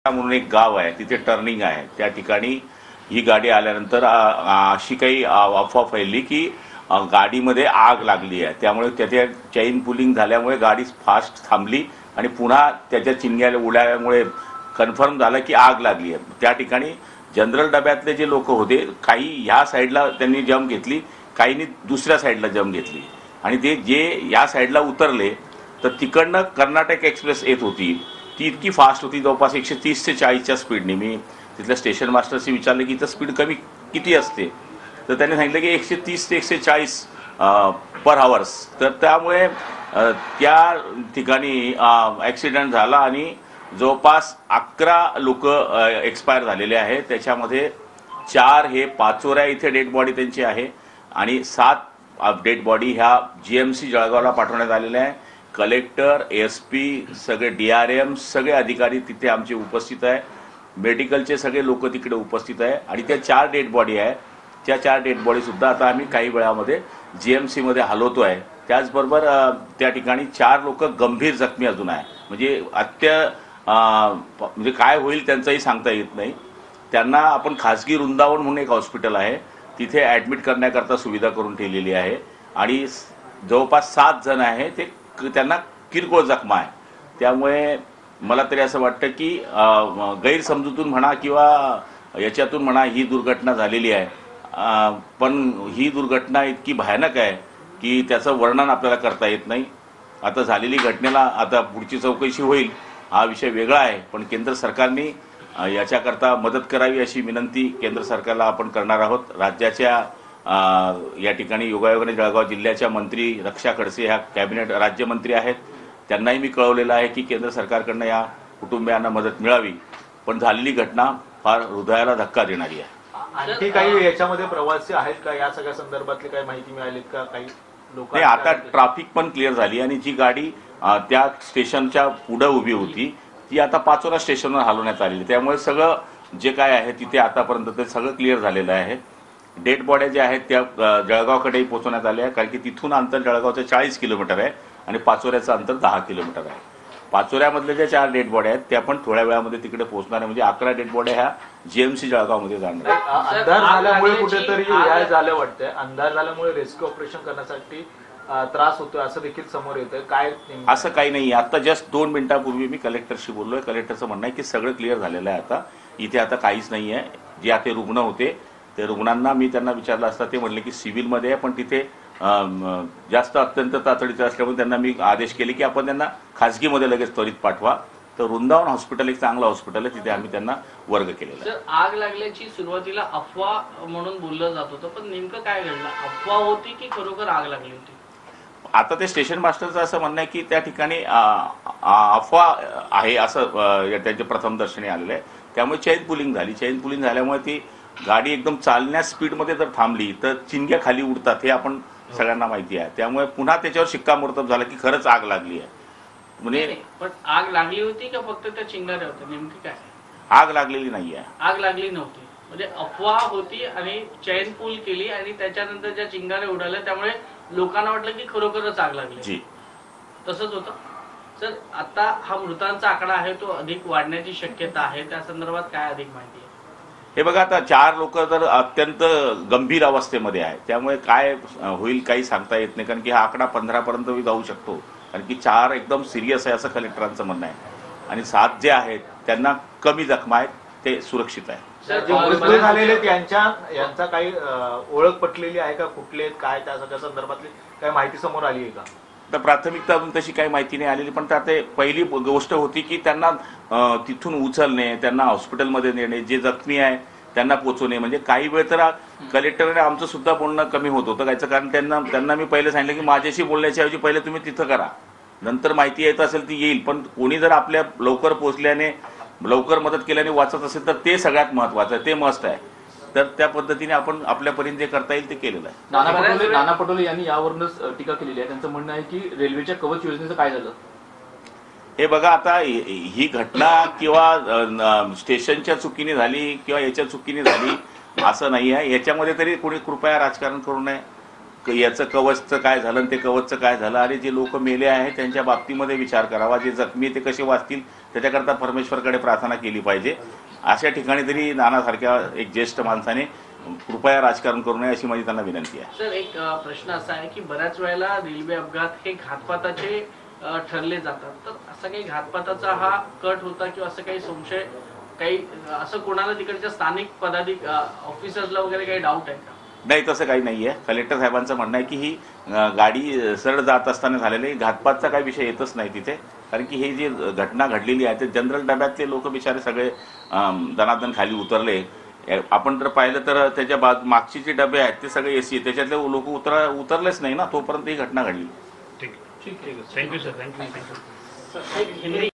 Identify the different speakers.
Speaker 1: म्हणून एक गाव आहे, तिथे टर्निंग आहे. त्या ठिकाणी ही गाडी आल्यानंतर अशी काही अफवा फैलली की गाडीमध्ये आग लागली आहे. त्यामुळे त्याच्या चेन पुलिंग झाल्यामुळे गाडी फास्ट थांबली आणि पुन्हा त्याच्या चिंग्या उडाल्यामुळे कन्फर्म झालं की आग लागली आहे. त्या ठिकाणी जनरल डब्यातले जे लोक होते, काही ह्या साईडला त्यांनी जम घेतली, काहींनी दुसऱ्या साईडला जम घेतली आणि ते जे या साईडला उतरले तर तिकडनं कर्नाटक एक्सप्रेस येत होती. ती इतकी फास्ट होती, जवळपास 130 ते 40च्या स्पीडने. मी तिथल्या स्टेशन मास्टरशी विचारलं की इथं स्पीड कमी किती असते, तर त्यांनी सांगितलं की 130 ते 140 पर आवर्स. तर त्यामुळे त्या ठिकाणी ॲक्सिडेंट झाला आणि जवळपास 11 लोक एक्सपायर झालेले आहेत. त्याच्यामध्ये 4 हे पाचोऱ्या इथे डेड बॉडी त्यांची आहे आणि 7 डेड बॉडी ह्या GMC जळगावला पाठवण्यात आलेल्या आहे. कलेक्टर, SP, सगळे DRM, सगळे अधिकारी तिथे आमचे उपस्थित आहे. मेडिकलचे सगळे लोक तिकडे उपस्थित आहे आणि त्या 4 डेड बॉडी आहे, त्या 4 डेड बॉडीसुद्धा आता आम्ही काही वेळामध्ये GMC मध्ये हलवतो आहे. त्याचबरोबर त्या ठिकाणी 4 लोक गंभीर जखमी अजून आहे. म्हणजे म्हणजे काय होईल त्यांचंही सांगता येत नाही. त्यांना आपण खाजगी वृंदावन म्हणून एक हॉस्पिटल आहे, तिथे ॲडमिट करण्याकरता सुविधा करून ठेवलेली आहे आणि जवळपास 7 जण आहे ते त्यांना किरकोळ जखमा आहे. त्यामुळे मला तरी असं वाटतं की गैरसमजूतून म्हणा किंवा याच्यातून म्हणा ही दुर्घटना झालेली आहे. पण ही दुर्घटना इतकी भयानक आहे की त्याचं वर्णन आपल्याला करता येत नाही. आता झालेली घटनेला आता पुढची चौकशी होईल, हा विषय वेगळा आहे. पण केंद्र सरकारने याच्याकरता मदत करावी अशी विनंती केंद्र सरकारला आपण करणार आहोत. राज्याच्या या ठिकाणी योगायोगाने जळगाव जिल्ह्याच्या मंत्री रक्षा खडसे ह्या कॅबिनेट राज्यमंत्री आहेत, त्यांनाही मी कळवलेलं आहे की केंद्र सरकारकडनं या कुटुंबियांना मदत मिळावी. पण झालेली घटना फार हृदयाला धक्का देणारी आहे.
Speaker 2: आणखी काही याच्यामध्ये प्रवासी आहेत का, या सगळ्या संदर्भातली काही माहिती मिळाली का? काही लोक
Speaker 1: आता ट्रॅफिक पण क्लिअर झाली आणि जी गाडी त्या स्टेशनच्या पुढे उभी होती ती आता पाचोरा स्टेशनवर हलवण्यात आलेली. त्यामुळे सगळं जे काय आहे तिथे आतापर्यंत ते सगळं क्लिअर झालेलं आहे. डेड बॉड्या ज्या आहेत त्या जळगावकडेही पोहोचवण्यात आल्या आहे, कारण की तिथून अंतर जळगावचं 40 किलोमीटर आहे आणि पाचोऱ्याचं अंतर 10 किलोमीटर आहे. पाचोऱ्यामधल्या ज्या 4 डेड बॉड्या आहेत त्या पण थोड्या वेळामध्ये तिकडे पोहोचणार आहे. म्हणजे 11 डेड बॉड्या ह्या GMC जळगावमध्ये जाणार आहेत.
Speaker 2: अंधार झाल्यामुळे कुठेतरी हे झालं वाटतंय, अंधार झाल्यामुळे रेस्क्यू ऑपरेशन करण्यासाठी त्रास होतोय असं देखील समोर येतंय. काय
Speaker 1: असं काही नाही. आता जस्ट 2 मिनिटापूर्वी मी कलेक्टरशी बोललोय. कलेक्टरचं म्हणणं आहे की सगळं क्लिअर झालेलं आहे. आता इथे आता काहीच नाही आहे. जे आता रुग्ण होते ते रुग्णांना मी त्यांना विचारलं असता ते म्हणले की सिव्हिलमध्ये आहे, पण तिथे जास्त अत्यंत तातडीचं असल्यामुळे त्यांना मी आदेश केले की आपण त्यांना खाजगीमध्ये लगेच त्वरित पाठवा. तर वृंदावन हॉस्पिटल एक चांगलं हॉस्पिटल आहे, तिथे आम्ही त्यांना वर्ग केलेला आहे.
Speaker 3: आग लागल्याची सुरुवातीला अफवा म्हणून बोललं जात होतं, पण नेमकं काय घडलं? अफवा होती की खरोखर आग लागली होती?
Speaker 1: आता ते स्टेशन मास्टरचं असं म्हणणं आहे की त्या ठिकाणी अफवा आहे असं त्यांचे प्रथम दर्शनी आलेलं आहे. त्यामुळे चेन पुलिंग झाली. चेन पुलिंग झाल्यामुळे ती गाडी एकदम चालण्या स्पीडमध्ये जर थांबली तर चिंग्या खाली उडतात, हे आपण सगळ्यांना माहिती आहे. त्यामुळे पुन्हा त्याच्यावर शिक्कामोर्तब झालं की खरंच आग लागली आहे. म्हणजे
Speaker 3: पण आग लागली होती का फक्त त्या चिंगाऱ्या होत्या? नेमकी काय?
Speaker 1: आग लागलेली नाही आहे.
Speaker 3: आग लागली नव्हती, म्हणजे अफवा होती आणि चैन पूल केली आणि त्याच्यानंतर ज्या चिंगाऱ्या उडाल्या त्यामुळे लोकांना वाटलं की खरोखरच आग लागली.
Speaker 1: जी, तसंच
Speaker 3: होतं. सर, आता हा मृतांचा आकडा आहे तो अधिक वाढण्याची शक्यता आहे, त्या संदर्भात काय अधिक माहिती आहे?
Speaker 1: हे बघा, आता 4 लोक तर अत्यंत गंभीर अवस्थेमध्ये आहे. त्यामुळे काय होईल काही सांगता येत नाही, कारण की हा आकडा 15 पर्यंत जाऊ शकतो. कारण की 4 एकदम सिरियस आहे असं कलेक्टरांचं म्हणणं आहे आणि 7 जे आहेत त्यांना कमी जखमा आहेत, ते सुरक्षित आहे.
Speaker 2: जे मृत्यू झालेले यांचा काही ओळख पटलेली आहे का? कुठले आहेत काय, त्या सगळ्या संदर्भातली काही माहिती समोर आली आहे का?
Speaker 1: तर प्राथमिकता अजून तशी काही माहिती नाही आलेली. पण त्यात पहिली गोष्ट होती की त्यांना तिथून उचलणे, त्यांना हॉस्पिटलमध्ये नेणे, जे जखमी आहे त्यांना पोचवणे. म्हणजे काही वेळ तर कलेक्टरने आमचं सुद्धा बोलणं कमी होत होतं कायचं, कारण त्यांना मी पहिले सांगितलं की माझ्याशी बोलण्याच्या ऐवजी पहिले तुम्ही तिथं करा, नंतर माहिती येत असेल ती येईल. पण कोणी जर आपल्या लवकर पोचल्याने लवकर मदत केल्याने वाचत असेल तर ते सगळ्यात महत्त्वाचं आहे, ते मस्ट आहे. तर त्या पद्धतीने आपण आपल्यापर्यंत जे करता येईल ते केलेलं आहे.
Speaker 4: नाना पटोले यांनी यावरूनच टीका केलेली आहे. त्यांचं म्हणणं आहे की रेल्वेच्या कवच योजनेचं काय झालं?
Speaker 1: हे बघा, आता ही घटना किंवा स्टेशनच्या चुकीने झाली किंवा याच्या चुकीने झाली असं नाही आहे. याच्यामध्ये तरी कोणी कृपया राजकारण करू नये. याचं कवचचं काय झालं आणि ते कवचचं काय झालं, आणि जे लोक मेले आहेत त्यांच्या बाबतीमध्ये विचार करावा, जे जखमी आहे ते कसे वाचतील त्याच्याकरता परमेश्वरकडे प्रार्थना केली पाहिजे. अशा ठिकाणी तरी नानासारख्या एक ज्येष्ठ माणसाने कृपया राजकारण करू नये अशी माझी त्यांना विनंती आहे.
Speaker 3: सर, एक प्रश्न असा आहे की बऱ्याच वेळेला रेल्वे अपघात हे घातपाताचे ठरले जातात, तर असा काही घातपाताचा हा कट होता किंवा असं काही संशय, काही असं कोणाला तिकडच्या स्थानिक ऑफिसर्सला वगैरे काही डाऊट आहे का?
Speaker 1: नाही, तसं काही नाही आहे. कलेक्टर साहेबांचं म्हणणं आहे की ही गाडी सरळ जात असताना झालेली घातपातचा काही विषय येतच नाही तिथे, कारण की हे जी घटना घडलेली आहे ते जनरल डब्यातले लोक बिचारे सगळे दणादण खाली उतरले. आपण जर पाहिलं तर त्याच्या मागचे जे डबे आहेत ते सगळे एसी, त्याच्यातले लोक उतरलेच नाही ना, तोपर्यंत ही घटना घडली.
Speaker 5: ठीक आहे. Thank you sir. थँक्यू.
Speaker 3: हिंदी